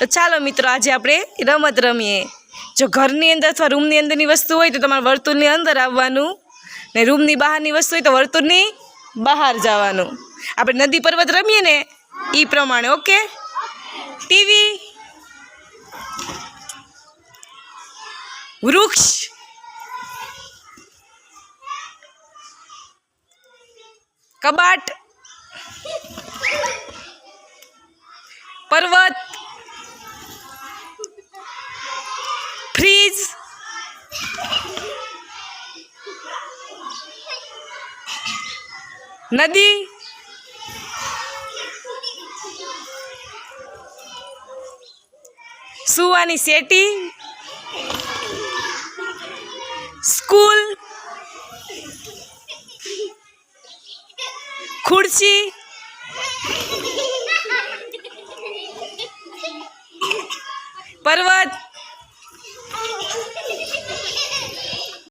તો ચાલો મિત્રો આજે આપણે રમત રમીએ। જો ઘરની અંદર અથવા રૂમની અંદરની વસ્તુ હોય તો તમારે વર્તુળની અંદર આવવાનું, ને રૂમની બહારની વસ્તુ હોય તો વર્તુળની બહાર જવાનું। આપણે નદી પર્વત રમીએ ને એ પ્રમાણે। ઓકે, ટીવી, વૃક્ષ, કબાટ, પર્વત, ફ્રીજ, નદી, સુવાની સેટી, સ્કૂલ, ખુરશી, પર્વત,